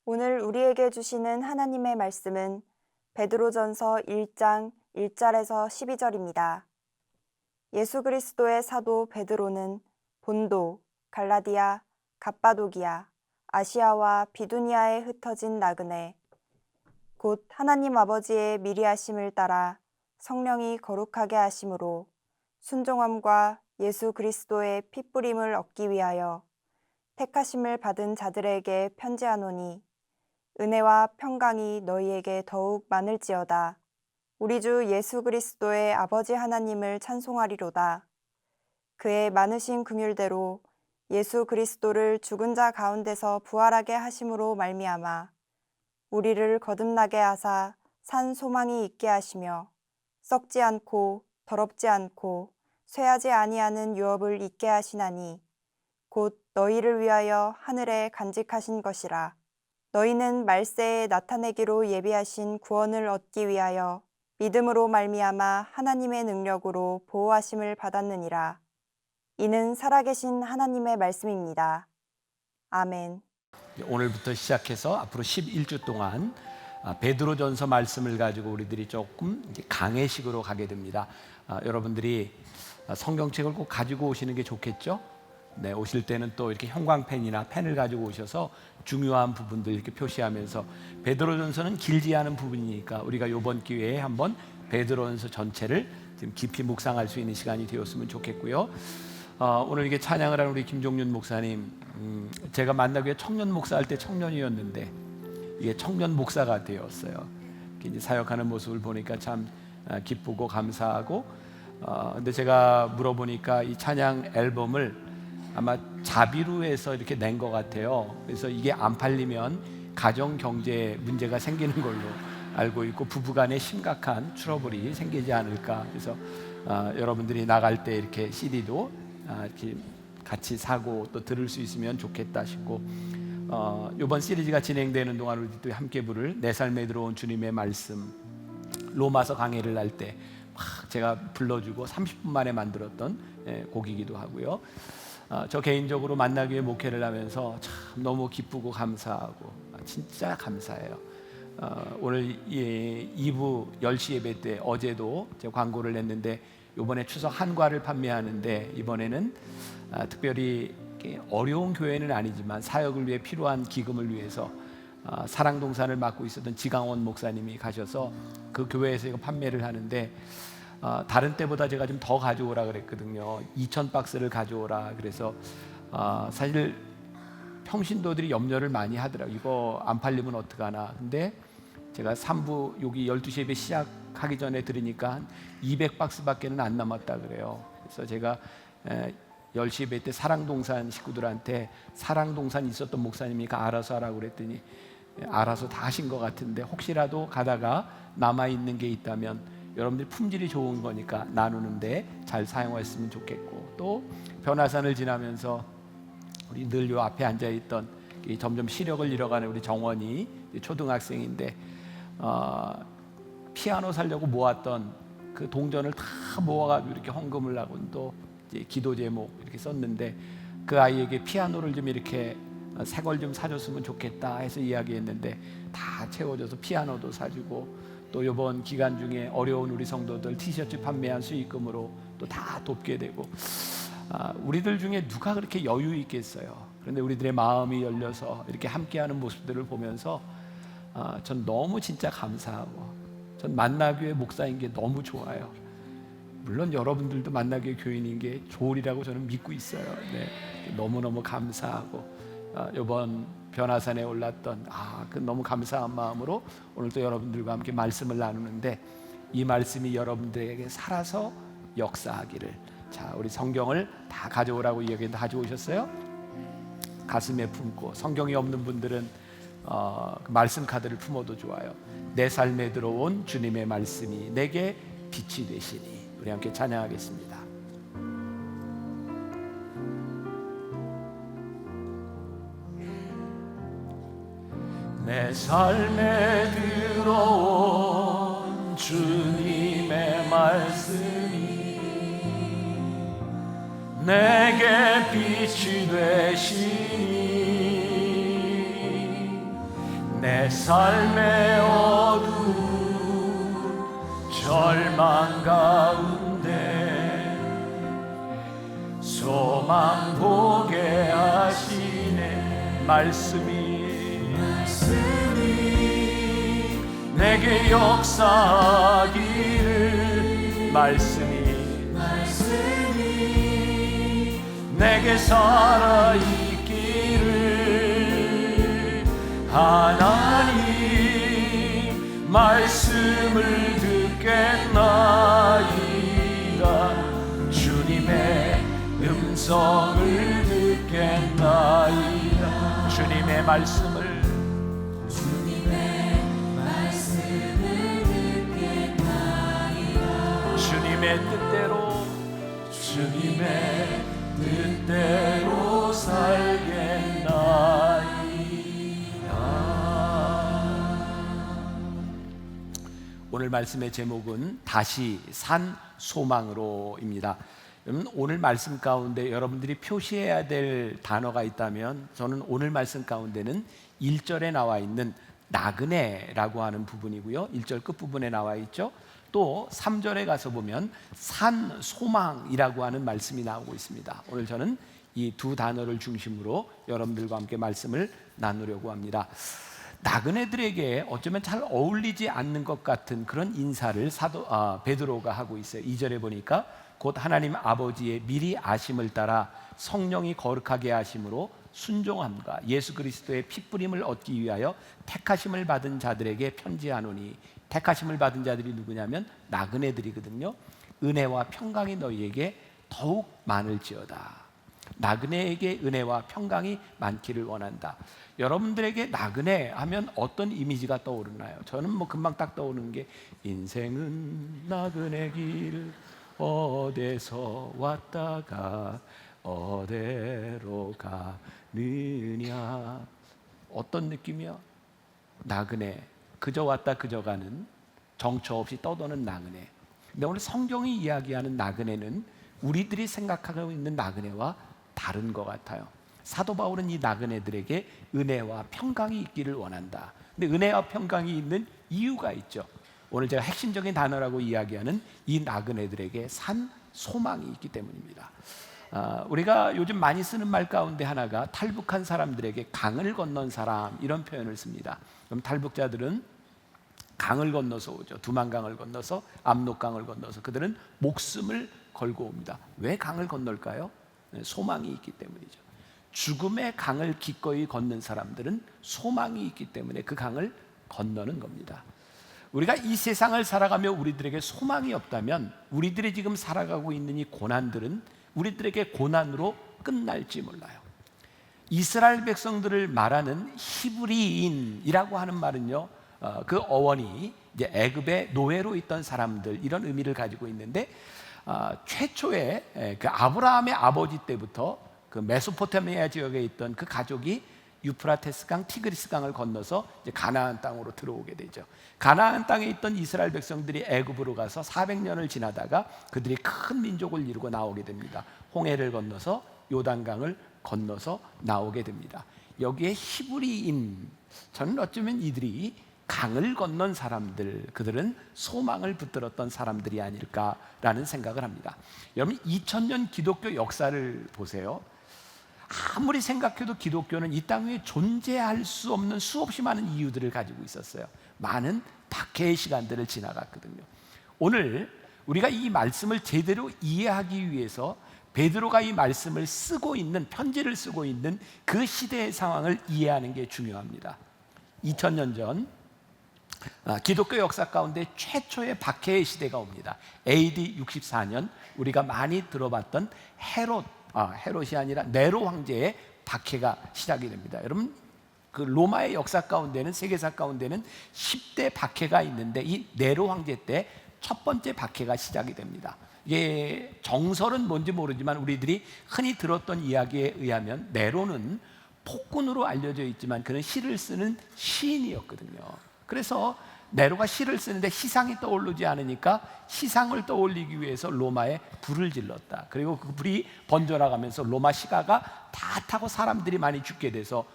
오늘 우리에게 주시는 하나님의 말씀은 베드로전서 1장 1절에서 12절입니다. 예수 그리스도의 사도 베드로는 본도, 갈라디아, 갑바도기아, 아시아와 비두니아에 흩어진 나그네, 곧 하나님 아버지의 미리하심을 따라 성령이 거룩하게 하심으로 순종함과 예수 그리스도의 핏부림을 얻기 위하여 택하심을 받은 자들에게 편지하노니 은혜와 평강이 너희에게 더욱 많을지어다. 우리 주 예수 그리스도의 아버지 하나님을 찬송하리로다. 그의 많으신 긍휼대로 예수 그리스도를 죽은 자 가운데서 부활하게 하심으로 말미암아 우리를 거듭나게 하사 산 소망이 있게 하시며 썩지 않고 더럽지 않고 쇠하지 아니하는 유업을 있게 하시나니 곧 너희를 위하여 하늘에 간직하신 것이라. 너희는 말세에 나타내기로 예비하신 구원을 얻기 위하여 믿음으로 말미암아 하나님의 능력으로 보호하심을 받았느니라. 이는 살아계신 하나님의 말씀입니다. 아멘. 오늘부터 시작해서 앞으로 11주 동안 베드로전서 말씀을 가지고 우리들이 조금 강해식으로 가게 됩니다. 여러분들이 성경책을 꼭 가지고 오시는 게 좋겠죠? 네, 오실 때는 또 이렇게 형광펜이나 펜을 가지고 오셔서 중요한 부분들 이렇게 표시하면서, 베드로전서는 길지 않은 부분이니까 우리가 이번 기회에 한번 베드로전서 전체를 좀 깊이 묵상할 수 있는 시간이 되었으면 좋겠고요. 오늘 이게 찬양을 하는 우리 김종윤 목사님, 제가 만나기 위해 청년 목사할 때 청년이었는데 이게 청년 목사가 되었어요. 이제 사역하는 모습을 보니까 참 기쁘고 감사하고, 근데 제가 물어보니까 이 찬양 앨범을 아마 자비로 해서 이렇게 낸 것 같아요. 그래서 이게 안 팔리면 가정 경제 문제가 생기는 걸로 알고 있고 부부간에 심각한 트러블이 생기지 않을까. 그래서 여러분들이 나갈 때 이렇게 CD도 이렇게 같이 사고 또 들을 수 있으면 좋겠다 싶고, 이번 시리즈가 진행되는 동안 우리도 함께 부를 내 삶에 들어온 주님의 말씀, 로마서 강해를 할 때 막 제가 불러주고 30분 만에 만들었던 곡이기도 하고요. 저 개인적으로 만나기 위해 목회를 하면서 참 너무 기쁘고 감사하고 진짜 감사해요. 오늘 2부 10시 예배 때 어제도 제가 광고를 냈는데, 이번에 추석 한과를 판매하는데 이번에는 특별히 어려운 교회는 아니지만 사역을 위해 필요한 기금을 위해서 사랑동산을 맡고 있었던 지강원 목사님이 가셔서 그 교회에서 이거 판매를 하는데, 다른 때보다 제가 좀 더 가져오라 그랬거든요. 2,000박스를 가져오라. 그래서 사실 평신도들이 염려를 많이 하더라고요. 이거 안 팔리면 어떡하나. 근데 제가 3부 여기 12시 예배 시작하기 전에 들으니까 한 200박스밖에는 안 남았다 그래요. 그래서 제가 10시 예배 때 사랑동산 식구들한테, 사랑동산 있었던 목사님이니까 알아서 하라고 그랬더니 알아서 다 하신 것 같은데, 혹시라도 가다가 남아있는 게 있다면 여러분들이 품질이 좋은 거니까 나누는데 잘 사용했으면 좋겠고, 또 변화산을 지나면서 우리 늘 요 앞에 앉아있던 점점 시력을 잃어가는 우리 정원이 초등학생인데 피아노 사려고 모았던 그 동전을 다 모아가지고 이렇게 헌금을 하고 또 이제 기도 제목 이렇게 썼는데, 그 아이에게 피아노를 좀 이렇게 새 걸 좀 사줬으면 좋겠다 해서 이야기했는데 다 채워줘서 피아노도 사주고, 또 이번 기간 중에 어려운 우리 성도들 티셔츠 판매한 수익금으로 또 다 돕게 되고, 우리들 중에 누가 그렇게 여유 있겠어요. 그런데 우리들의 마음이 열려서 이렇게 함께하는 모습들을 보면서 전 너무 진짜 감사하고, 전 만나교회 목사인 게 너무 좋아요. 물론 여러분들도 만나교회 교인인 게 좋으리라고 저는 믿고 있어요. 네, 너무너무 감사하고, 이번 변화산에 올랐던 그 너무 감사한 마음으로 오늘 또 여러분들과 함께 말씀을 나누는데, 이 말씀이 여러분들에게 살아서 역사하기를. 자, 우리 성경을 다 가져오라고 이야기 다 가져오셨어요? 가슴에 품고, 성경이 없는 분들은 그 말씀 카드를 품어도 좋아요. 내 삶에 들어온 주님의 말씀이 내게 빛이 되시니. 우리 함께 찬양하겠습니다. 내 삶에 들어온 주님의 말씀이 내게 빛이 되시니, 내 삶의 어두운 절망 가운데 소망 보게 하시네. 말씀이 내게 역사하기를, 말씀이 내게 살아있기를. 하나님 말씀을 듣겠나이다. 주님의 음성을 듣겠나이다. 주님의 말씀을 주님의 뜻대로, 주님의 뜻대로 살겠나이다. 오늘 말씀의 제목은 다시 산 소망으로입니다. 여러분, 오늘 말씀 가운데 여러분들이 표시해야 될 단어가 있다면 저는 오늘 말씀 가운데는 1절에 나와 있는 나그네라고 하는 부분이고요, 1절 끝부분에 나와 있죠. 또 3절에 가서 보면 산 소망이라고 하는 말씀이 나오고 있습니다. 오늘 저는 이 두 단어를 중심으로 여러분들과 함께 말씀을 나누려고 합니다. 나그네들에게 어쩌면 잘 어울리지 않는 것 같은 그런 인사를 베드로가 하고 있어요. 2절에 보니까 곧 하나님 아버지의 미리 아심을 따라 성령이 거룩하게 하심으로 순종함과 예수 그리스도의 핏부림을 얻기 위하여 택하심을 받은 자들에게 편지하노니. 택하심을 받은 자들이 누구냐면 나그네들이거든요. 은혜와 평강이 너희에게 더욱 많을지어다. 나그네에게 은혜와 평강이 많기를 원한다. 여러분들에게 나그네 하면 어떤 이미지가 떠오르나요? 저는 뭐 금방 딱 떠오르는 게 인생은 나그네 길 어디서 왔다가 어디로 가느냐. 어떤 느낌이야? 나그네, 그저 왔다 그저 가는, 정처 없이 떠도는 나그네. 근데 오늘 성경이 이야기하는 나그네는 우리들이 생각하고 있는 나그네와 다른 것 같아요. 사도 바울은 이 나그네들에게 은혜와 평강이 있기를 원한다. 근데 은혜와 평강이 있는 이유가 있죠. 오늘 제가 핵심적인 단어라고 이야기하는 이 나그네들에게 산 소망이 있기 때문입니다. 우리가 요즘 많이 쓰는 말 가운데 하나가 탈북한 사람들에게 강을 건넌 사람, 이런 표현을 씁니다. 그럼 탈북자들은 강을 건너서 오죠. 두만강을 건너서, 압록강을 건너서 그들은 목숨을 걸고 옵니다. 왜 강을 건널까요? 소망이 있기 때문이죠. 죽음의 강을 기꺼이 걷는 사람들은 소망이 있기 때문에 그 강을 건너는 겁니다. 우리가 이 세상을 살아가며 우리들에게 소망이 없다면 우리들이 지금 살아가고 있는 이 고난들은 우리들에게 고난으로 끝날지 몰라요. 이스라엘 백성들을 말하는 히브리인이라고 하는 말은요, 그 어원이 이제 애굽의 노예로 있던 사람들, 이런 의미를 가지고 있는데, 최초에 그 아브라함의 아버지 때부터 그 메소포타미아 지역에 있던 그 가족이 유프라테스 강, 티그리스 강을 건너서 이제 가나안 땅으로 들어오게 되죠. 가나안 땅에 있던 이스라엘 백성들이 애굽으로 가서 400년을 지나다가 그들이 큰 민족을 이루고 나오게 됩니다. 홍해를 건너서 요단강을 건너서 나오게 됩니다. 여기에 히브리인, 저는 어쩌면 이들이 강을 건넌 사람들, 그들은 소망을 붙들었던 사람들이 아닐까라는 생각을 합니다. 여러분, 2000년 기독교 역사를 보세요. 아무리 생각해도 기독교는 이 땅 위에 존재할 수 없는 수없이 많은 이유들을 가지고 있었어요. 많은 박해의 시간들을 지나갔거든요. 오늘 우리가 이 말씀을 제대로 이해하기 위해서 베드로가 이 말씀을 쓰고 있는, 편지를 쓰고 있는 그 시대의 상황을 이해하는 게 중요합니다. 2000년 전 기독교 역사 가운데 최초의 박해의 시대가 옵니다. AD 64년 우리가 많이 들어봤던 헤롯이 아니라 네로 황제의 박해가 시작이 됩니다. 여러분, 그 로마의 역사 가운데는, 세계사 가운데는 10대 박해가 있는데 이 네로 황제 때 첫 번째 박해가 시작이 됩니다. 이게 정설은 뭔지 모르지만 우리들이 흔히 들었던 이야기에 의하면 네로는 폭군으로 알려져 있지만 그는 시를 쓰는 시인이었거든요. 그래서 네로가 시를 쓰는데 시상이 떠오르지 않으니까 시상을 떠올리기 위해서 로마에 불을 질렀다. 그리고 그 불이 번져나가면서 로마 시가가 다 타고 사람들이 많이 죽게 돼서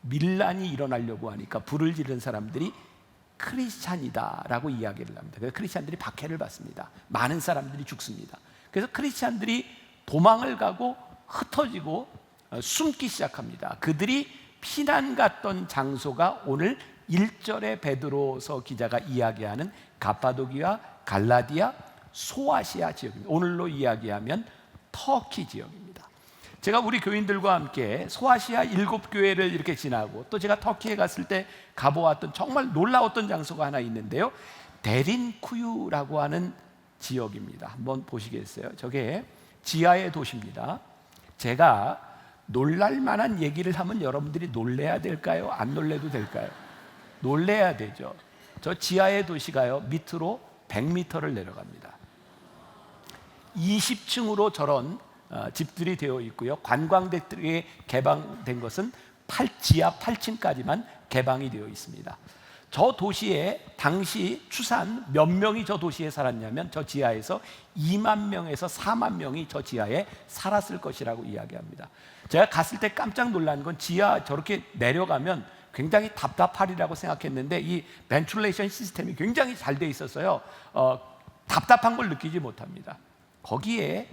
밀란이 일어나려고 하니까 불을 지른 사람들이 크리스찬이다라고 이야기를 합니다. 그래서 크리스찬들이 박해를 받습니다. 많은 사람들이 죽습니다. 그래서 크리스찬들이 도망을 가고 흩어지고 숨기 시작합니다. 그들이 피난 갔던 장소가 오늘 1절에 베드로서 기자가 이야기하는 갑바도기아, 갈라디아, 소아시아 지역입니다. 오늘로 이야기하면 터키 지역입니다. 제가 우리 교인들과 함께 소아시아 7교회를 이렇게 지나고 또 제가 터키에 갔을 때 가보았던 정말 놀라웠던 장소가 하나 있는데요, 데린쿠유라고 하는 지역입니다. 한번 보시겠어요? 저게 지하의 도시입니다. 제가 놀랄만한 얘기를 하면 여러분들이 놀래야 될까요? 안 놀래도 될까요? 놀래야 되죠. 저 지하의 도시가요, 밑으로 100m를 내려갑니다. 20층으로 저런 집들이 되어 있고요, 관광객들에게 개방된 것은 지하 8층까지만 개방이 되어 있습니다. 저 도시에 당시 추산 몇 명이 저 도시에 살았냐면 저 지하에서 2만 명에서 4만 명이 저 지하에 살았을 것이라고 이야기합니다. 제가 갔을 때 깜짝 놀란 건 지하 저렇게 내려가면 굉장히 답답하리라고 생각했는데 이 벤틸레이션 시스템이 굉장히 잘 돼 있었어요. 답답한 걸 느끼지 못합니다. 거기에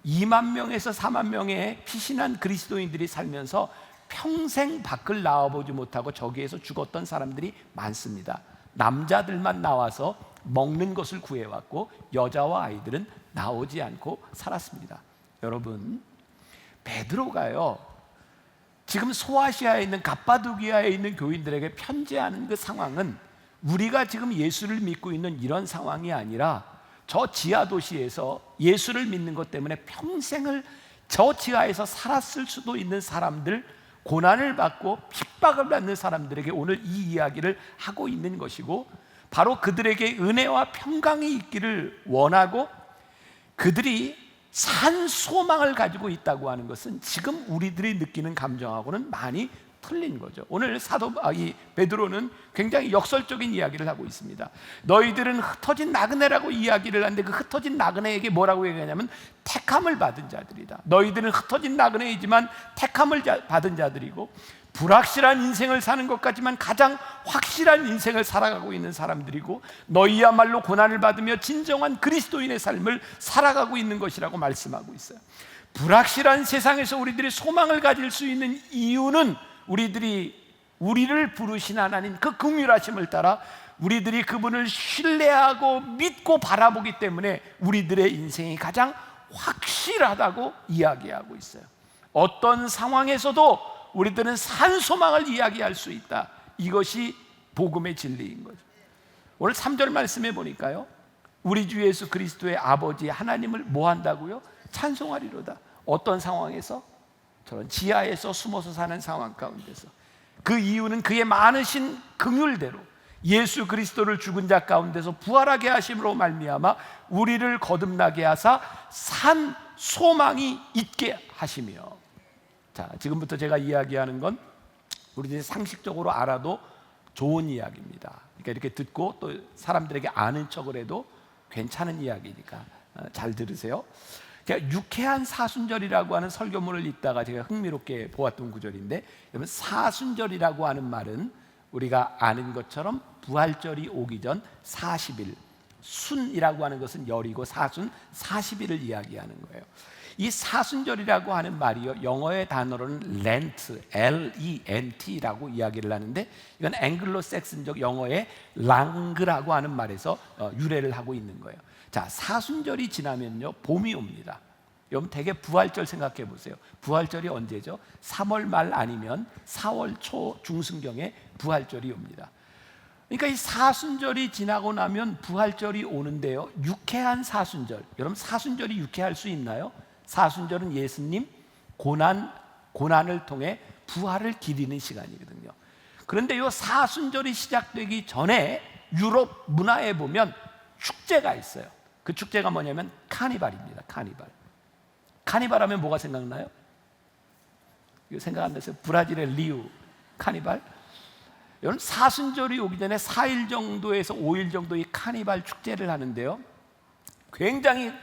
2만 명에서 4만 명의 피신한 그리스도인들이 살면서 평생 밖을 나와보지 못하고 저기에서 죽었던 사람들이 많습니다. 남자들만 나와서 먹는 것을 구해왔고 여자와 아이들은 나오지 않고 살았습니다. 여러분, 베드로가요 지금 소아시아에 있는 갑바도기아에 있는 교인들에게 편지하는 그 상황은 우리가 지금 예수를 믿고 있는 이런 상황이 아니라 저 지하 도시에서 예수를 믿는 것 때문에 평생을 저 지하에서 살았을 수도 있는 사람들, 고난을 받고 핍박을 받는 사람들에게 오늘 이 이야기를 하고 있는 것이고, 바로 그들에게 은혜와 평강이 있기를 원하고 그들이 산 소망을 가지고 있다고 하는 것은 지금 우리들이 느끼는 감정하고는 많이 틀린 거죠. 오늘 이 베드로는 굉장히 역설적인 이야기를 하고 있습니다. 너희들은 흩어진 나그네라고 이야기를 하는데 그 흩어진 나그네에게 뭐라고 얘기하냐면 택함을 받은 자들이다. 너희들은 흩어진 나그네이지만 택함을 받은 자들이고 불확실한 인생을 사는 것 같지만 가장 확실한 인생을 살아가고 있는 사람들이고 너희야말로 고난을 받으며 진정한 그리스도인의 삶을 살아가고 있는 것이라고 말씀하고 있어요. 불확실한 세상에서 우리들이 소망을 가질 수 있는 이유는 우리를 부르신 하나님 그 긍휼하심을 따라 우리들이 그분을 신뢰하고 믿고 바라보기 때문에 우리들의 인생이 가장 확실하다고 이야기하고 있어요. 어떤 상황에서도 우리들은 산 소망을 이야기할 수 있다. 이것이 복음의 진리인 거죠. 오늘 3절 말씀해 보니까요, 우리 주 예수 그리스도의 아버지 하나님을 뭐 한다고요? 찬송하리로다. 어떤 상황에서? 저런 지하에서 숨어서 사는 상황 가운데서. 그 이유는 그의 많으신 긍휼대로 예수 그리스도를 죽은 자 가운데서 부활하게 하심으로 말미암아 우리를 거듭나게 하사 산 소망이 있게 하시며. 자, 지금부터 제가 이야기하는 건 우리들이 상식적으로 알아도 좋은 이야기입니다. 그러니까 이렇게 듣고 또 사람들에게 아는 척을 해도 괜찮은 이야기니까 잘 들으세요. 제가 유쾌한 사순절이라고 하는 설교문을 읽다가 제가 흥미롭게 보았던 구절인데, 여러분, 사순절이라고 하는 말은 우리가 아는 것처럼 부활절이 오기 전 40일, 순이라고 하는 것은 열이고 사순 40일을 이야기하는 거예요. 이 사순절이라고 하는 말이요, 영어의 단어로는 렌트, L-E-N-T라고 이야기를 하는데, 이건 앵글로색슨적 영어의 랑그라고 하는 말에서 유래를 하고 있는 거예요. 자, 사순절이 지나면요 봄이 옵니다. 여러분 대개 부활절 생각해 보세요. 부활절이 언제죠? 3월 말 아니면 4월 초 중순경에 부활절이 옵니다. 그러니까 이 사순절이 지나고 나면 부활절이 오는데요, 유쾌한 사순절. 여러분, 사순절이 유쾌할 수 있나요? 사순절은 예수님 고난을 통해 부활을 기리는 시간이거든요. 그런데 이 사순절이 시작되기 전에 유럽 문화에 보면 축제가 있어요. 그 축제가 뭐냐면 카니발입니다. 카니발 하면 뭐가 생각나요? 이거 생각 안 나세요? 브라질의 리우 카니발. 여러분, 사순절이 오기 전에 4일 정도에서 5일 정도 이 카니발 축제를 하는데요, 굉장히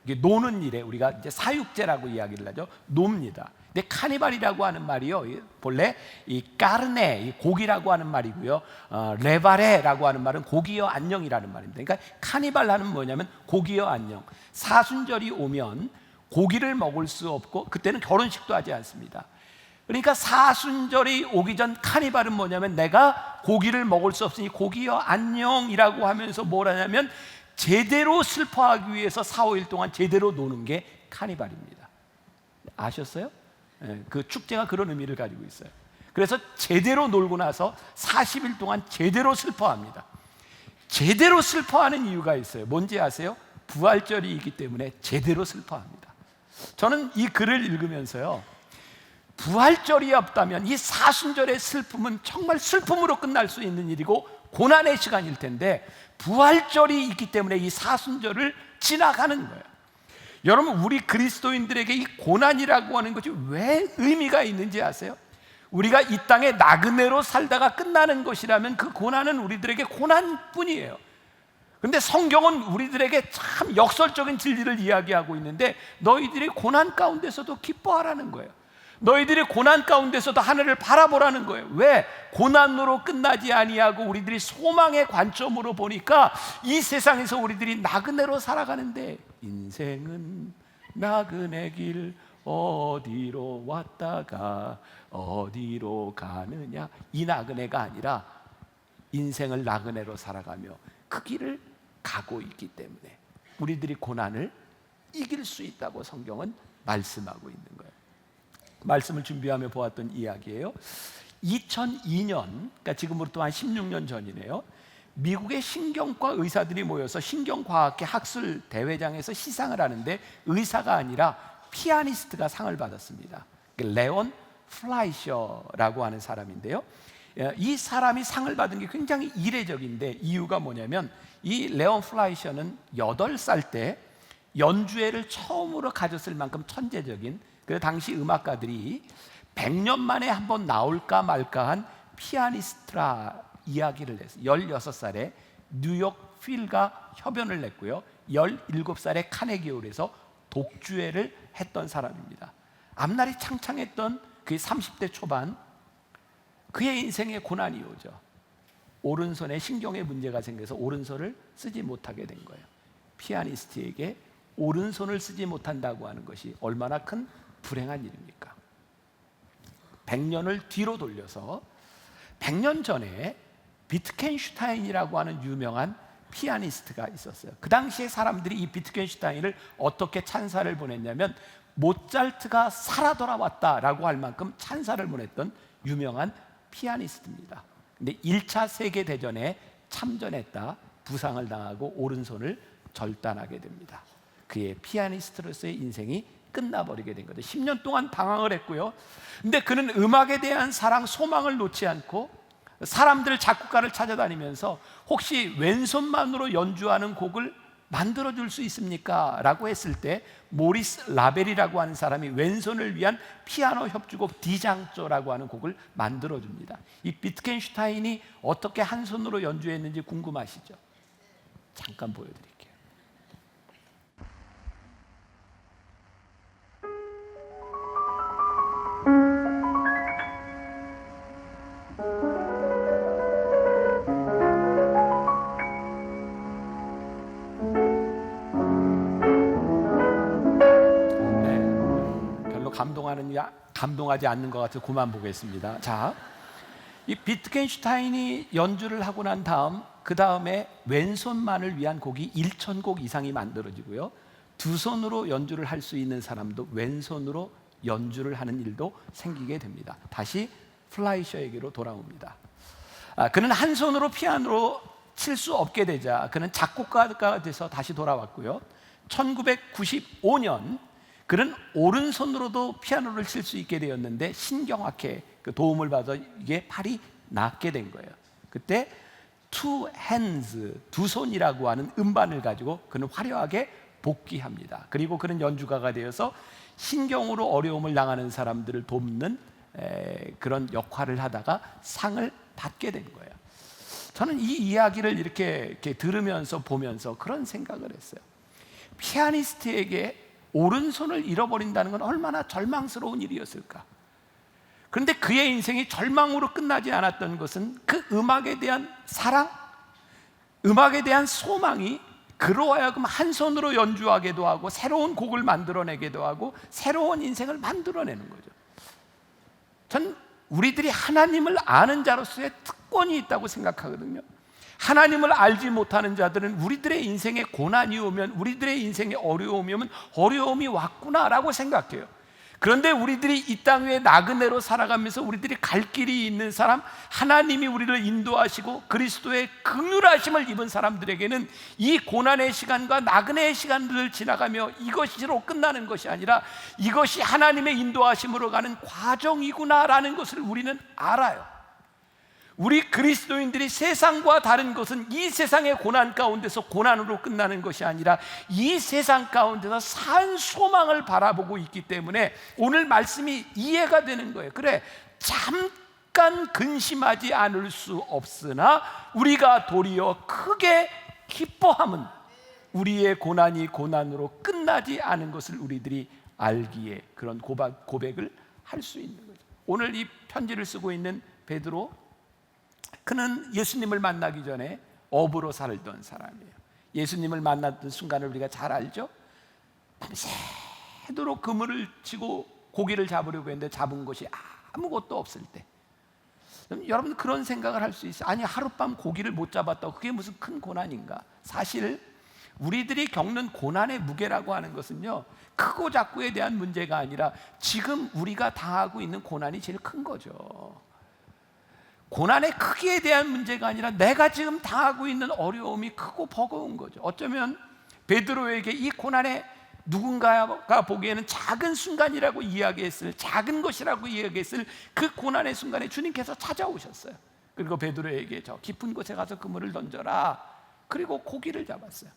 이게 노는 일에 우리가 이제 사육제라고 이야기를 하죠. 놉니다. 근데 카니발이라고 하는 말이요, 본래 이 까르네, 이 고기라고 하는 말이고요, 레바레라고 하는 말은 고기여 안녕이라는 말입니다. 그러니까 카니발하는 뭐냐면 고기여 안녕. 사순절이 오면 고기를 먹을 수 없고 그때는 결혼식도 하지 않습니다. 그러니까 사순절이 오기 전 카니발은 뭐냐면 내가 고기를 먹을 수 없으니 고기여 안녕이라고 하면서 뭘 하냐면 제대로 슬퍼하기 위해서 4, 5일 동안 제대로 노는 게 카니발입니다. 아셨어요? 그 축제가 그런 의미를 가지고 있어요. 그래서 제대로 놀고 나서 40일 동안 제대로 슬퍼합니다. 제대로 슬퍼하는 이유가 있어요. 뭔지 아세요? 부활절이 있기 때문에 제대로 슬퍼합니다. 저는 이 글을 읽으면서요, 부활절이 없다면 이 사순절의 슬픔은 정말 슬픔으로 끝날 수 있는 일이고 고난의 시간일 텐데, 부활절이 있기 때문에 이 사순절을 지나가는 거예요. 여러분, 우리 그리스도인들에게 이 고난이라고 하는 것이 왜 의미가 있는지 아세요? 우리가 이 땅에 나그네로 살다가 끝나는 것이라면 그 고난은 우리들에게 고난뿐이에요. 그런데 성경은 우리들에게 참 역설적인 진리를 이야기하고 있는데, 너희들이 고난 가운데서도 기뻐하라는 거예요. 너희들이 고난 가운데서도 하늘을 바라보라는 거예요. 왜? 고난으로 끝나지 아니하고 우리들이 소망의 관점으로 보니까 이 세상에서 우리들이 나그네로 살아가는데, 인생은 나그네 길 어디로 왔다가 어디로 가느냐, 이 나그네가 아니라 인생을 나그네로 살아가며 그 길을 가고 있기 때문에 우리들이 고난을 이길 수 있다고 성경은 말씀하고 있는 거예요. 말씀을 준비하며 보았던 이야기예요. 2002년, 그러니까 지금으로부터 한 16년 전이네요. 미국의 신경과 의사들이 모여서 신경과학회 학술 대회장에서 시상을 하는데 의사가 아니라 피아니스트가 상을 받았습니다. 레온 플라이셔라고 하는 사람인데요, 이 사람이 상을 받은 게 굉장히 이례적인데, 이유가 뭐냐면 이 레온 플라이셔는 8살 때 연주회를 처음으로 가졌을 만큼 천재적인, 그 당시 음악가들이 100년 만에 한번 나올까 말까한 피아니스트라 이야기를 했어요. 16살에 뉴욕 필과 협연을 냈고요, 17살에 카네기홀에서 독주회를 했던 사람입니다. 앞날이 창창했던 그 30대 초반, 그의 인생에 고난이 오죠. 오른손에 신경에 문제가 생겨서 오른손을 쓰지 못하게 된 거예요. 피아니스트에게 오른손을 쓰지 못한다고 하는 것이 얼마나 큰 불행한 일입니까? 100년을 뒤로 돌려서 100년 전에 비트겐슈타인이라고 하는 유명한 피아니스트가 있었어요. 그 당시에 사람들이 이 비트겐슈타인을 어떻게 찬사를 보냈냐면, 모차르트가 살아 돌아왔다라고 할 만큼 찬사를 보냈던 유명한 피아니스트입니다. 근데 1차 세계대전에 참전했다 부상을 당하고 오른손을 절단하게 됩니다. 그의 피아니스트로서의 인생이 끝나버리게 된 거죠. 10년 동안 방황을 했고요. 근데 그는 음악에 대한 사랑, 소망을 놓지 않고 사람들, 작곡가를 찾아다니면서 혹시 왼손만으로 연주하는 곡을 만들어줄 수 있습니까? 라고 했을 때 모리스 라벨이라고 하는 사람이 왼손을 위한 피아노 협주곡 디장조라고 하는 곡을 만들어줍니다. 이 비트겐슈타인이 어떻게 한 손으로 연주했는지 궁금하시죠? 잠깐 보여드릴게요. 감동하지 않는 것 같아서 그만 보겠습니다. 자, 이 비트겐슈타인이 연주를 하고 난 다음, 그 다음에 왼손만을 위한 곡이 1,000곡 이상이 만들어지고요, 두 손으로 연주를 할 수 있는 사람도 왼손으로 연주를 하는 일도 생기게 됩니다. 다시 플라이셔에게로 돌아옵니다. 그는 한 손으로 피아노로 칠 수 없게 되자 그는 작곡가가 돼서 다시 돌아왔고요, 1995년 그는 오른손으로도 피아노를 칠 수 있게 되었는데 신경학회 그 도움을 받아 이게 팔이 낫게 된 거예요. 그때 two hands, 두 손이라고 하는 음반을 가지고 그는 화려하게 복귀합니다. 그리고 그는 연주가가 되어서 신경으로 어려움을 당하는 사람들을 돕는 그런 역할을 하다가 상을 받게 된 거예요. 저는 이 이야기를 이렇게 들으면서 보면서 그런 생각을 했어요. 피아니스트에게 오른손을 잃어버린다는 건 얼마나 절망스러운 일이었을까. 그런데 그의 인생이 절망으로 끝나지 않았던 것은 그 음악에 대한 사랑, 음악에 대한 소망이 그로 하여금 한 손으로 연주하게도 하고 새로운 곡을 만들어내기도 하고 새로운 인생을 만들어내는 거죠. 전 우리들이 하나님을 아는 자로서의 특권이 있다고 생각하거든요. 하나님을 알지 못하는 자들은 우리들의 인생에 고난이 오면, 우리들의 인생에 어려움이 오면 어려움이 왔구나라고 생각해요. 그런데 우리들이 이 땅 위에 나그네로 살아가면서 우리들이 갈 길이 있는 사람, 하나님이 우리를 인도하시고 그리스도의 긍휼하심을 입은 사람들에게는 이 고난의 시간과 나그네의 시간들을 지나가며 이것으로 끝나는 것이 아니라 이것이 하나님의 인도하심으로 가는 과정이구나라는 것을 우리는 알아요. 우리 그리스도인들이 세상과 다른 것은 이 세상의 고난 가운데서 고난으로 끝나는 것이 아니라 이 세상 가운데서 산 소망을 바라보고 있기 때문에 오늘 말씀이 이해가 되는 거예요. 그래, 잠깐 근심하지 않을 수 없으나 우리가 도리어 크게 기뻐함은 우리의 고난이 고난으로 끝나지 않은 것을 우리들이 알기에 그런 고백을 할 수 있는 거죠. 오늘 이 편지를 쓰고 있는 베드로, 그는 예수님을 만나기 전에 어부로 살던 사람이에요. 예수님을 만났던 순간을 우리가 잘 알죠. 밤새도록 그물을 치고 고기를 잡으려고 했는데 잡은 것이 아무것도 없을 때, 여러분 그런 생각을 할 수 있어요. 아니, 하룻밤 고기를 못 잡았다고 그게 무슨 큰 고난인가. 사실 우리들이 겪는 고난의 무게라고 하는 것은요, 크고 작고에 대한 문제가 아니라 지금 우리가 당하고 있는 고난이 제일 큰 거죠. 고난의 크기에 대한 문제가 아니라 내가 지금 당하고 있는 어려움이 크고 버거운 거죠. 어쩌면 베드로에게 이 고난에 누군가가 보기에는 작은 순간이라고 이야기했을, 작은 것이라고 이야기했을 그 고난의 순간에 주님께서 찾아오셨어요. 그리고 베드로에게 저 깊은 곳에 가서 그물을 던져라. 그리고 고기를 잡았어요.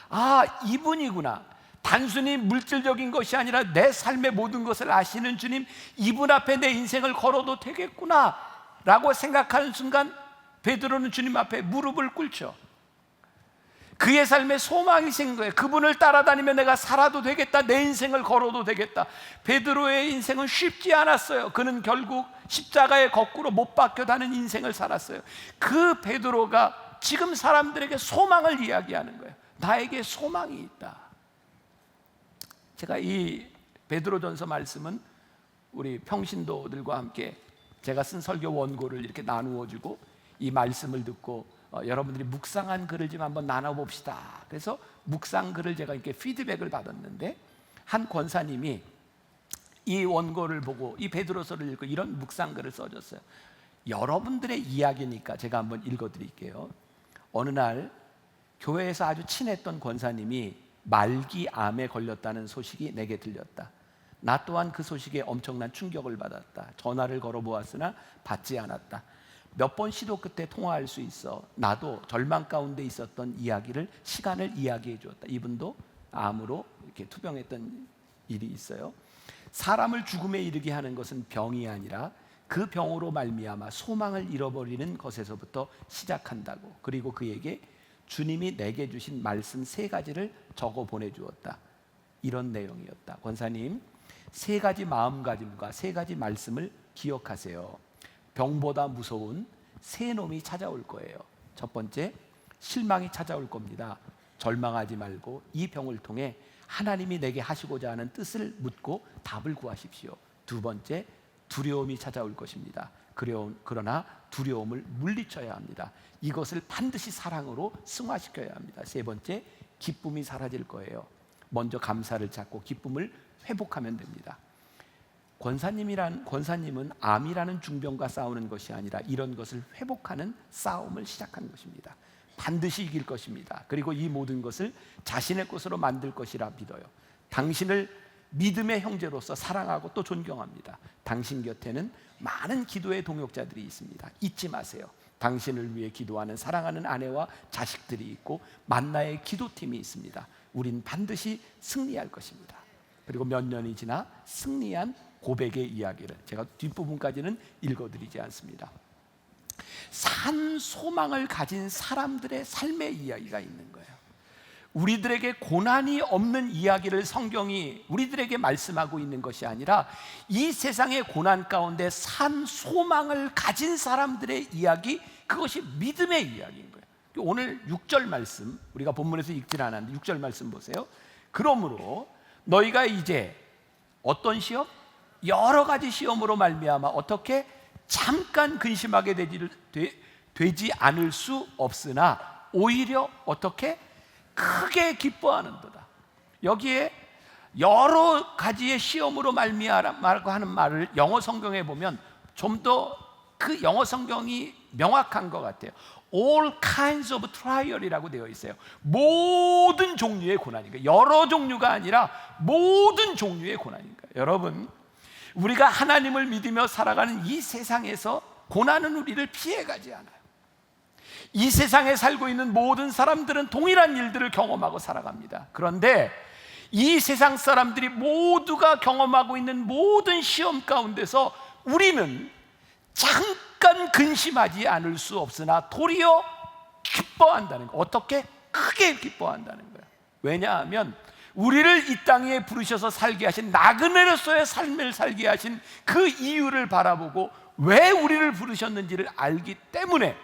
아, 이분이구나. 단순히 물질적인 것이 아니라 내 삶의 모든 것을 아시는 주님, 이분 앞에 내 인생을 걸어도 되겠구나 라고 생각하는 순간 베드로는 주님 앞에 무릎을 꿇죠. 그의 삶에 소망이 생긴 거예요. 그분을 따라다니며 내가 살아도 되겠다, 내 인생을 걸어도 되겠다. 베드로의 인생은 쉽지 않았어요. 그는 결국 십자가에 거꾸로 못 박혀 다는 인생을 살았어요. 그 베드로가 지금 사람들에게 소망을 이야기하는 거예요. 나에게 소망이 있다. 제가 이 베드로전서 말씀은 우리 평신도들과 함께 제가 쓴 설교 원고를 이렇게 나누어 주고 이 말씀을 듣고 여러분들이 묵상한 글을 좀 한번 나눠봅시다. 그래서 묵상 글을 제가 이렇게 피드백을 받았는데, 한 권사님이 이 원고를 보고 이 베드로서를 읽고 이런 묵상 글을 써줬어요. 여러분들의 이야기니까 제가 한번 읽어드릴게요. 어느 날 교회에서 아주 친했던 권사님이 말기암에 걸렸다는 소식이 내게 들렸다. 나 또한 그 소식에 엄청난 충격을 받았다. 전화를 걸어보았으나 받지 않았다. 몇 번 시도 끝에 통화할 수 있어 나도 절망 가운데 있었던 시간을 이야기해 주었다. 이분도 암으로 이렇게 투병했던 일이 있어요. 사람을 죽음에 이르게 하는 것은 병이 아니라 그 병으로 말미암아 소망을 잃어버리는 것에서부터 시작한다고. 그리고 그에게 주님이 내게 주신 말씀 3가지를 적어 보내주었다. 이런 내용이었다. 권사님, 3가지 마음가짐과 3가지 말씀을 기억하세요. 병보다 무서운 새 놈이 찾아올 거예요. 첫 번째, 실망이 찾아올 겁니다. 절망하지 말고 이 병을 통해 하나님이 내게 하시고자 하는 뜻을 묻고 답을 구하십시오. 두 번째, 두려움이 찾아올 것입니다. 그러나 두려움을 물리쳐야 합니다. 이것을 반드시 사랑으로 승화시켜야 합니다. 세 번째, 기쁨이 사라질 거예요. 먼저 감사를 찾고 기쁨을 회복하면 됩니다. 권사님은 암이라는 중병과 싸우는 것이 아니라 이런 것을 회복하는 싸움을 시작한 것입니다. 반드시 이길 것입니다. 그리고 이 모든 것을 자신의 것으로 만들 것이라 믿어요. 당신을 믿음의 형제로서 사랑하고 또 존경합니다. 당신 곁에는 많은 기도의 동역자들이 있습니다. 잊지 마세요. 당신을 위해 기도하는 사랑하는 아내와 자식들이 있고 만나의 기도팀이 있습니다. 우린 반드시 승리할 것입니다. 그리고 몇 년이 지나 승리한 고백의 이야기를 제가 뒷부분까지는 읽어드리지 않습니다. 산 소망을 가진 사람들의 삶의 이야기가 있는 거예요. 우리들에게 고난이 없는 이야기를 성경이 우리들에게 말씀하고 있는 것이 아니라 이 세상의 고난 가운데 산 소망을 가진 사람들의 이야기, 그것이 믿음의 이야기인 거예요. 오늘 6절 말씀, 우리가 본문에서 읽진 않았는데 6절 말씀 보세요. 그러므로 너희가 이제 어떤 시험? 여러 가지 시험으로 말미암아 어떻게 잠깐 근심하게 되지 않을 수 없으나 오히려 어떻게 크게 기뻐하는도다. 여기에 여러 가지의 시험으로 말미암아라고 하는 말을 영어 성경에 보면 좀 더 그 영어 성경이 명확한 것 같아요. All kinds of trial이라고 되어 있어요. 모든 종류의 고난인가, 여러 종류가 아니라 모든 종류의 고난인가. 여러분, 우리가 하나님을 믿으며 살아가는 이 세상에서 고난은 우리를 피해가지 않아요. 이 세상에 살고 있는 모든 사람들은 동일한 일들을 경험하고 살아갑니다. 그런데 이 세상 사람들이 모두가 경험하고 있는 모든 시험 가운데서 우리는 잠깐 근심하지 않을 수 없으나 도리어 기뻐한다는 거예요. 어떻게? 크게 기뻐한다는 거예요. 왜냐하면 우리를 이 땅에 부르셔서 살게 하신, 나그네로서의 삶을 살게 하신 그 이유를 바라보고 왜 우리를 부르셨는지를 알기 때문에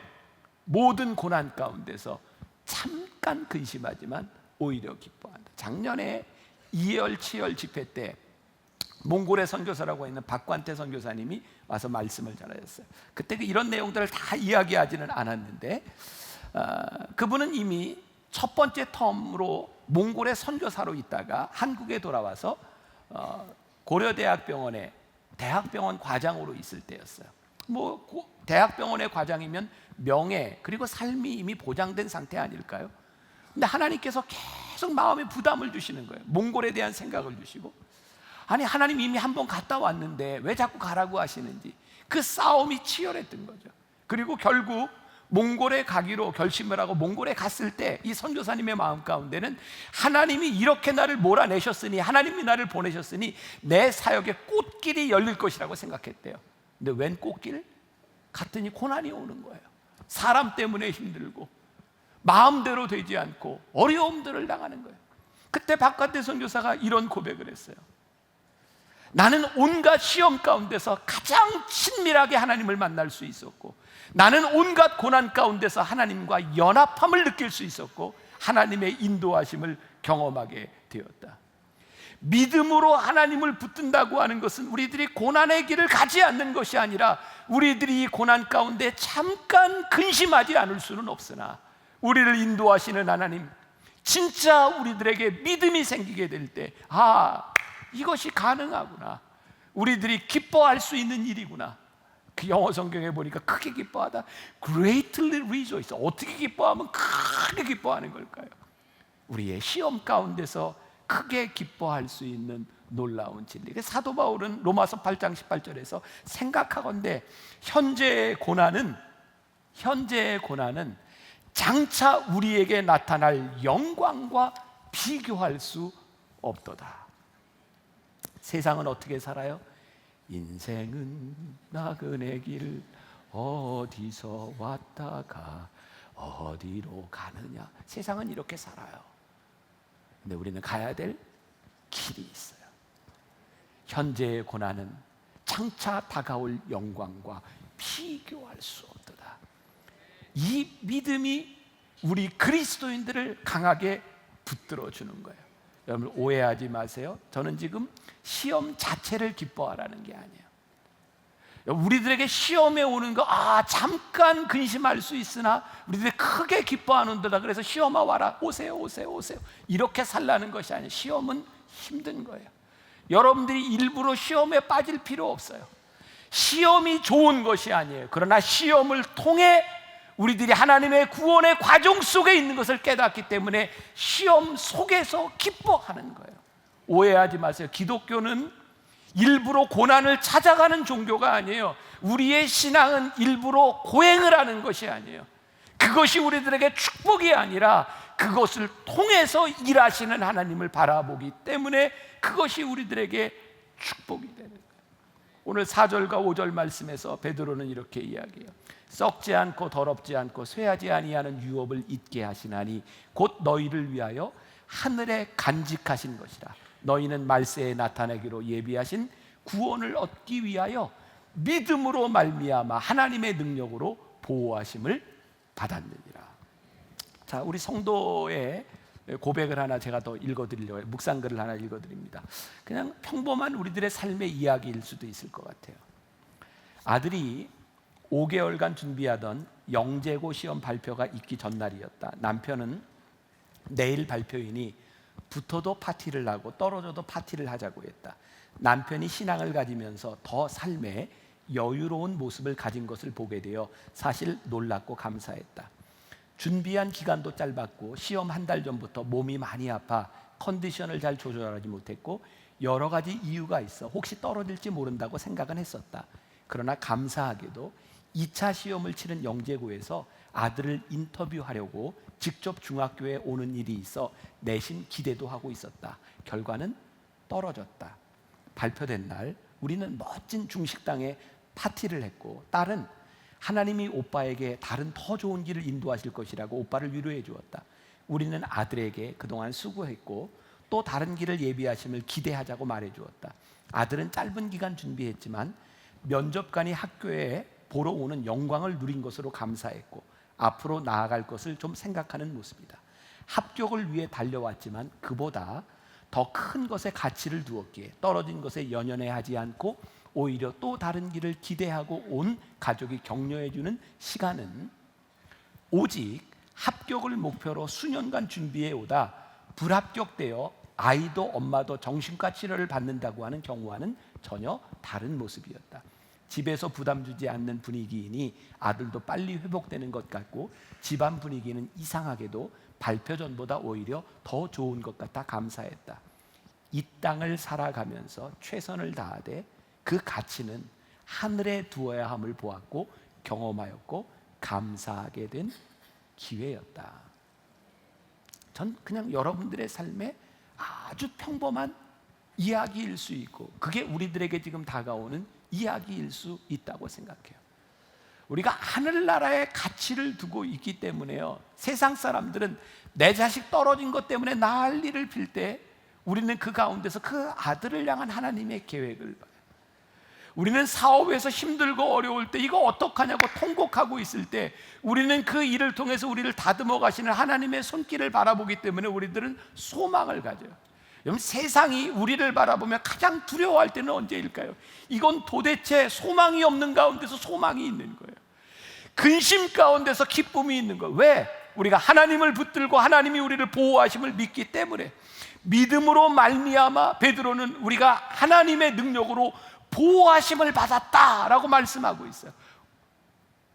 모든 고난 가운데서 잠깐 근심하지만 오히려 기뻐한다. 작년에 2월 7월 집회 때 몽골의 선교사라고 있는 박관태 선교사님이 와서 말씀을 전하셨어요. 그때 이런 내용들을 다 이야기하지는 않았는데 그분은 이미 첫 번째 텀으로 몽골의 선교사로 있다가 한국에 돌아와서 고려대학병원에 대학병원 과장으로 있을 때였어요. 대학병원의 과장이면 명예 그리고 삶이 이미 보장된 상태 아닐까요? 근데 하나님께서 계속 마음에 부담을 주시는 거예요. 몽골에 대한 생각을 주시고, 아니 하나님 이미 한번 갔다 왔는데 왜 자꾸 가라고 하시는지, 그 싸움이 치열했던 거죠. 그리고 결국 몽골에 가기로 결심을 하고 몽골에 갔을 때 이 선교사님의 마음 가운데는 하나님이 이렇게 나를 몰아내셨으니, 하나님이 나를 보내셨으니 내 사역의 꽃길이 열릴 것이라고 생각했대요. 근데 웬 꽃길? 갔더니 고난이 오는 거예요. 사람 때문에 힘들고 마음대로 되지 않고 어려움들을 당하는 거예요. 그때 박관태 선교사가 이런 고백을 했어요. 나는 온갖 시험 가운데서 가장 친밀하게 하나님을 만날 수 있었고, 나는 온갖 고난 가운데서 하나님과 연합함을 느낄 수 있었고, 하나님의 인도하심을 경험하게 되었다. 믿음으로 하나님을 붙든다고 하는 것은 우리들이 고난의 길을 가지 않는 것이 아니라 우리들이 이 고난 가운데 잠깐 근심하지 않을 수는 없으나 우리를 인도하시는 하나님, 진짜 우리들에게 믿음이 생기게 될 때, 이것이 가능하구나, 우리들이 기뻐할 수 있는 일이구나. 그 영어 성경에 보니까 크게 기뻐하다, greatly rejoice. 어떻게 기뻐하면 크게 기뻐하는 걸까요? 우리의 시험 가운데서 크게 기뻐할 수 있는 놀라운 진리. 사도 바울은 로마서 8장 18절에서 생각하건대 현재의 고난은 장차 우리에게 나타날 영광과 비교할 수 없도다. 세상은 어떻게 살아요? 인생은 나그네 길, 어디서 왔다가 어디로 가느냐. 세상은 이렇게 살아요. 근데 우리는 가야 될 길이 있어요. 현재의 고난은 장차 다가올 영광과 비교할 수 없도다. 이 믿음이 우리 그리스도인들을 강하게 붙들어 주는 거예요. 여러분 오해하지 마세요. 저는 지금 시험 자체를 기뻐하라는 게 아니에요. 우리들에게 시험에 오는 거 잠깐 근심할 수 있으나 우리들이 크게 기뻐하는데다. 그래서 시험아 와라, 오세요 이렇게 살라는 것이 아니에요. 시험은 힘든 거예요. 여러분들이 일부러 시험에 빠질 필요 없어요. 시험이 좋은 것이 아니에요. 그러나 시험을 통해 우리들이 하나님의 구원의 과정 속에 있는 것을 깨닫기 때문에 시험 속에서 기뻐하는 거예요. 오해하지 마세요. 기독교는 일부러 고난을 찾아가는 종교가 아니에요. 우리의 신앙은 일부러 고행을 하는 것이 아니에요. 그것이 우리들에게 축복이 아니라 그것을 통해서 일하시는 하나님을 바라보기 때문에 그것이 우리들에게 축복이 되는 거예요. 오늘 4절과 5절 말씀에서 베드로는 이렇게 이야기해요. 썩지 않고 더럽지 않고 쇠하지 아니하는 유업을 잊게 하시나니 곧 너희를 위하여 하늘에 간직하신 것이라. 너희는 말세에 나타내기로 예비하신 구원을 얻기 위하여 믿음으로 말미암아 하나님의 능력으로 보호하심을 받았느니라. 자, 우리 성도의 고백을 하나 제가 더 읽어드리려고 해요. 묵상글을 하나 읽어드립니다. 그냥 평범한 우리들의 삶의 이야기일 수도 있을 것 같아요. 아들이 5개월간 준비하던 영재고 시험 발표가 있기 전날이었다. 남편은 내일 발표이니 붙어도 파티를 하고 떨어져도 파티를 하자고 했다. 남편이 신앙을 가지면서 더 삶에 여유로운 모습을 가진 것을 보게 되어 사실 놀랍고 감사했다. 준비한 기간도 짧았고 시험 한 달 전부터 몸이 많이 아파 컨디션을 잘 조절하지 못했고 여러 가지 이유가 있어 혹시 떨어질지 모른다고 생각은 했었다. 그러나 감사하게도 2차 시험을 치른 영재고에서 아들을 인터뷰하려고 직접 중학교에 오는 일이 있어 내심 기대도 하고 있었다. 결과는 떨어졌다. 발표된 날 우리는 멋진 중식당에 파티를 했고 딸은 하나님이 오빠에게 다른 더 좋은 길을 인도하실 것이라고 오빠를 위로해 주었다. 우리는 아들에게 그동안 수고했고 또 다른 길을 예비하심을 기대하자고 말해 주었다. 아들은 짧은 기간 준비했지만 면접관이 학교에 보러 오는 영광을 누린 것으로 감사했고 앞으로 나아갈 것을 좀 생각하는 모습이다. 합격을 위해 달려왔지만 그보다 더 큰 것에 가치를 두었기에 떨어진 것에 연연해하지 않고 오히려 또 다른 길을 기대하고 온 가족이 격려해주는 시간은 오직 합격을 목표로 수년간 준비해 오다 불합격되어 아이도 엄마도 정신과 치료를 받는다고 하는 경우와는 전혀 다른 모습이었다. 집에서 부담 주지 않는 분위기이니 아들도 빨리 회복되는 것 같고 집안 분위기는 이상하게도 발표 전보다 오히려 더 좋은 것 같아 감사했다. 이 땅을 살아가면서 최선을 다하되 그 가치는 하늘에 두어야 함을 보았고 경험하였고 감사하게 된 기회였다. 전 그냥 여러분들의 삶에 아주 평범한 이야기일 수 있고 그게 우리들에게 지금 다가오는 이야기일 수 있다고 생각해요. 우리가 하늘나라의 가치를 두고 있기 때문에요. 세상 사람들은 내 자식 떨어진 것 때문에 난리를 필 때 우리는 그 가운데서 그 아들을 향한 하나님의 계획을 봐요. 우리는 사업에서 힘들고 어려울 때 이거 어떡하냐고 통곡하고 있을 때 우리는 그 일을 통해서 우리를 다듬어 가시는 하나님의 손길을 바라보기 때문에 우리들은 소망을 가져요. 여러분, 세상이 우리를 바라보며 가장 두려워할 때는 언제일까요? 이건 도대체 소망이 없는 가운데서 소망이 있는 거예요. 근심 가운데서 기쁨이 있는 거예요. 왜? 우리가 하나님을 붙들고 하나님이 우리를 보호하심을 믿기 때문에. 믿음으로 말미암아 베드로는 우리가 하나님의 능력으로 보호하심을 받았다라고 말씀하고 있어요.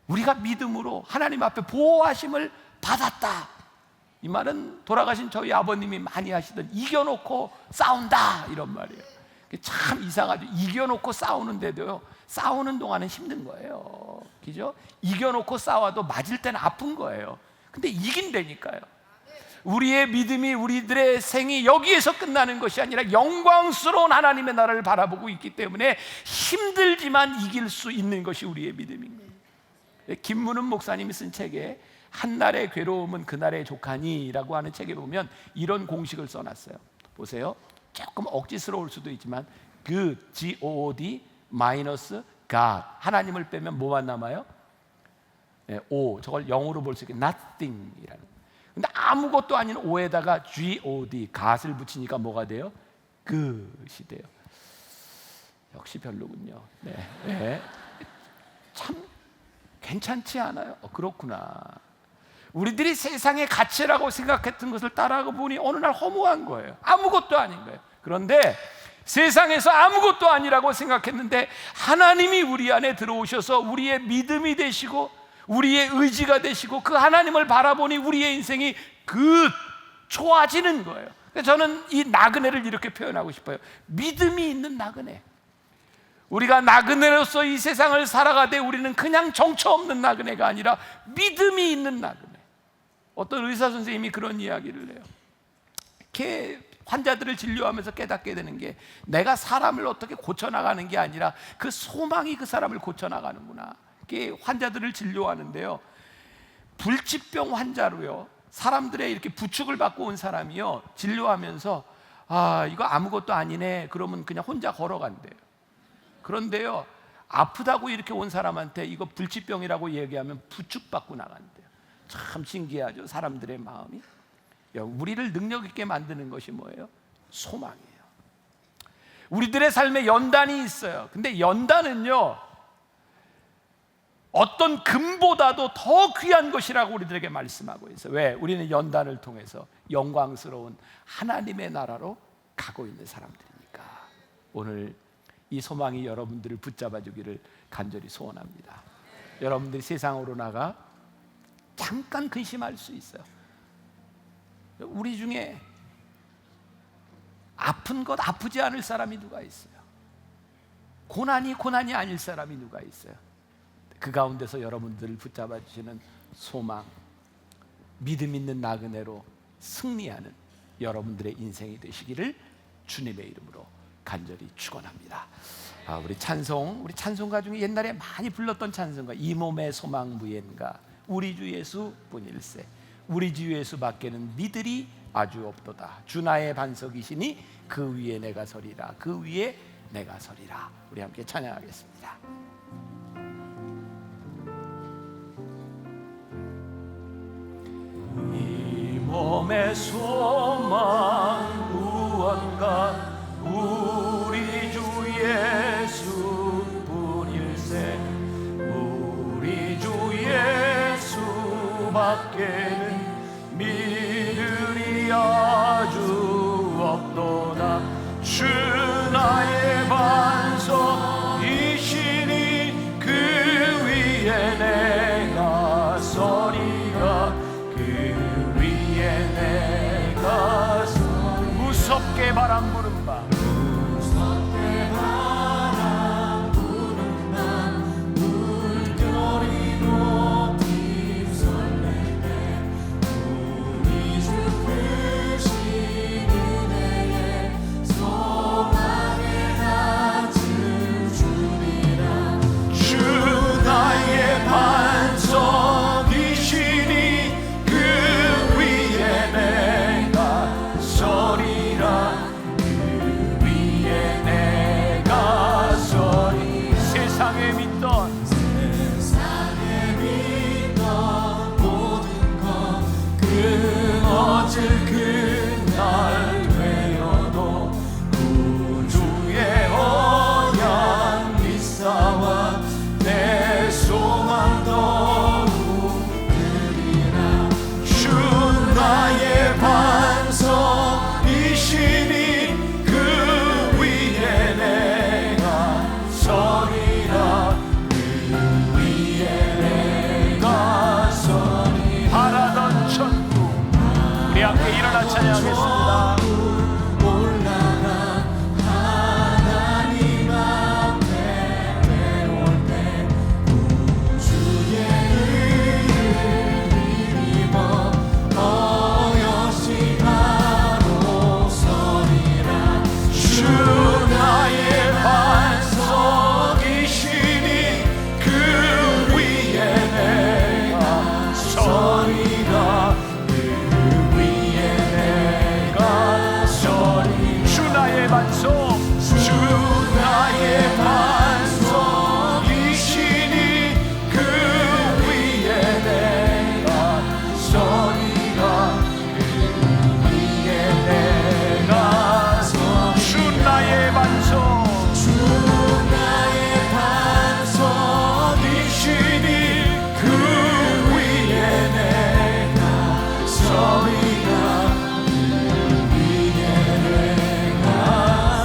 우리가 믿음으로 하나님 앞에 보호하심을 받았다. 이 말은 돌아가신 저희 아버님이 많이 하시던 이겨놓고 싸운다 이런 말이에요. 참 이상하죠. 이겨놓고 싸우는데도요, 싸우는 동안은 힘든 거예요. 그죠? 이겨놓고 싸워도 맞을 때는 아픈 거예요. 근데 이긴다니까요. 우리의 믿음이, 우리들의 생이 여기에서 끝나는 것이 아니라 영광스러운 하나님의 나라를 바라보고 있기 때문에 힘들지만 이길 수 있는 것이 우리의 믿음입니다. 김문은 목사님이 쓴 책에 한날의 괴로움은 그날의 족하니라고 하는 책에 보면 이런 공식을 써놨어요. 보세요. 조금 억지스러울 수도 있지만 good, G-O-O-D 마이너스 God, 하나님을 빼면 뭐만 남아요? O, 저걸 영어로 볼 수 있게 nothing이라는. 근데 아무것도 아닌 O에다가 G-O-D, God을 붙이니까 뭐가 돼요? Good이 돼요. 역시 별로군요. 네. 참 괜찮지 않아요? 그렇구나. 우리들이 세상의 가치라고 생각했던 것을 따라가 보니 어느 날 허무한 거예요. 아무것도 아닌 거예요. 그런데 세상에서 아무것도 아니라고 생각했는데 하나님이 우리 안에 들어오셔서 우리의 믿음이 되시고 우리의 의지가 되시고 그 하나님을 바라보니 우리의 인생이 좋아지는 거예요. 저는 이 나그네를 이렇게 표현하고 싶어요. 믿음이 있는 나그네. 우리가 나그네로서 이 세상을 살아가되 우리는 그냥 정처 없는 나그네가 아니라 믿음이 있는 나그네. 어떤 의사 선생님이 그런 이야기를 해요. 이렇게 환자들을 진료하면서 깨닫게 되는 게 내가 사람을 어떻게 고쳐나가는 게 아니라 그 소망이 그 사람을 고쳐나가는구나. 이게 환자들을 진료하는데요, 불치병 환자로요, 사람들의 이렇게 부축을 받고 온 사람이요, 진료하면서 이거 아무것도 아니네 그러면 그냥 혼자 걸어간대요. 그런데요, 아프다고 이렇게 온 사람한테 이거 불치병이라고 얘기하면 부축받고 나간대요. 참 신기하죠, 사람들의 마음이. 우리를 능력 있게 만드는 것이 뭐예요? 소망이에요. 우리들의 삶에 연단이 있어요. 근데 연단은요, 어떤 금보다도 더 귀한 것이라고 우리들에게 말씀하고 있어요. 왜? 우리는 연단을 통해서 영광스러운 하나님의 나라로 가고 있는 사람들이니까. 오늘 이 소망이 여러분들을 붙잡아 주기를 간절히 소원합니다. 여러분들이 세상으로 나가 잠깐 근심할 수 있어요. 우리 중에 아픈 것 아프지 않을 사람이 누가 있어요? 고난이 아닐 사람이 누가 있어요? 그 가운데서 여러분들을 붙잡아 주시는 소망, 믿음 있는 나그네로 승리하는 여러분들의 인생이 되시기를 주님의 이름으로 간절히 축원합니다. 우리 찬송가 중에 옛날에 많이 불렀던 찬송가, 이 몸의 소망 무엔가, 우리 주 예수 뿐일세, 우리 주 예수밖에는 믿으리 아주 없도다, 주 나의 반석이시니 그 위에 내가 서리라, 그 위에 내가 서리라. 우리 함께 찬양하겠습니다. 이 몸의 소망 무언가, 우리 주 예수뿐일세, 우리 주 예수밖에는 믿으리 아주 없도다, 주 나의 반석이시니 그 위에 내가 서리라, 그 위에 내가 서리라. 무섭게 바람 부는 밤, 찬양하겠습니다. 하나님 앞에 내올 때 주의 이름을 힘입어 어여시나로 서리라, 주 나의 반석이시니 그 위에 내가 서리라, 주 나의 반석이시니 그 위에 내가 서리라, 그 위에 내가 서리라. 주 나의 반석, 주 나의 반석이시니 그 위에 내가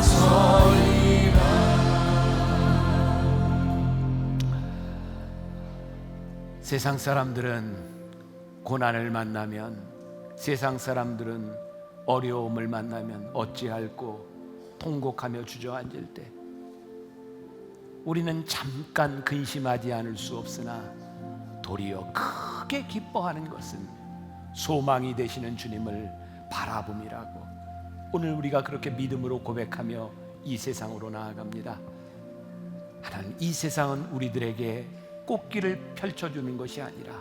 서리라, 세상 사람들은 고난을 만나면, 세상 사람들은 어려움을 만나면 어찌할꼬 통곡하며 주저앉을 때 우리는 잠깐 근심하지 않을 수 없으나 도리어 크게 기뻐하는 것은 소망이 되시는 주님을 바라봄이라고 오늘 우리가 그렇게 믿음으로 고백하며 이 세상으로 나아갑니다. 하나님, 이 세상은 우리들에게 꽃길을 펼쳐주는 것이 아니라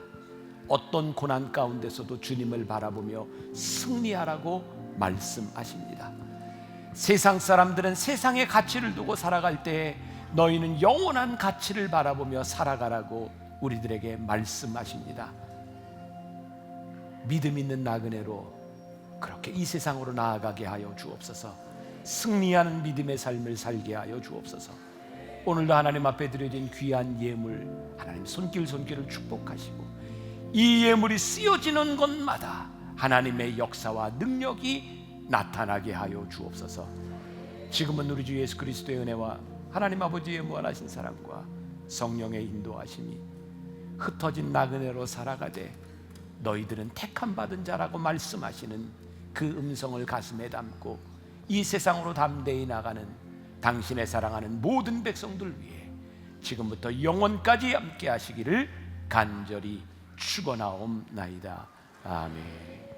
어떤 고난 가운데서도 주님을 바라보며 승리하라고 말씀하십니다. 세상 사람들은 세상의 가치를 두고 살아갈 때에 너희는 영원한 가치를 바라보며 살아가라고 우리들에게 말씀하십니다. 믿음 있는 나그네로 그렇게 이 세상으로 나아가게 하여 주옵소서. 승리하는 믿음의 삶을 살게 하여 주옵소서. 오늘도 하나님 앞에 드려진 귀한 예물, 하나님 손길을 축복하시고 이 예물이 쓰여지는 곳마다 하나님의 역사와 능력이 나타나게 하여 주옵소서. 지금은 우리 주 예수 그리스도의 은혜와 하나님 아버지의 무한하신 사랑과 성령의 인도하심이 흩어진 나그네로 살아가되 너희들은 택함 받은 자라고 말씀하시는 그 음성을 가슴에 담고 이 세상으로 담대히 나가는 당신의 사랑하는 모든 백성들 위해 지금부터 영원까지 함께 하시기를 간절히 축원하옵나이다. 아멘.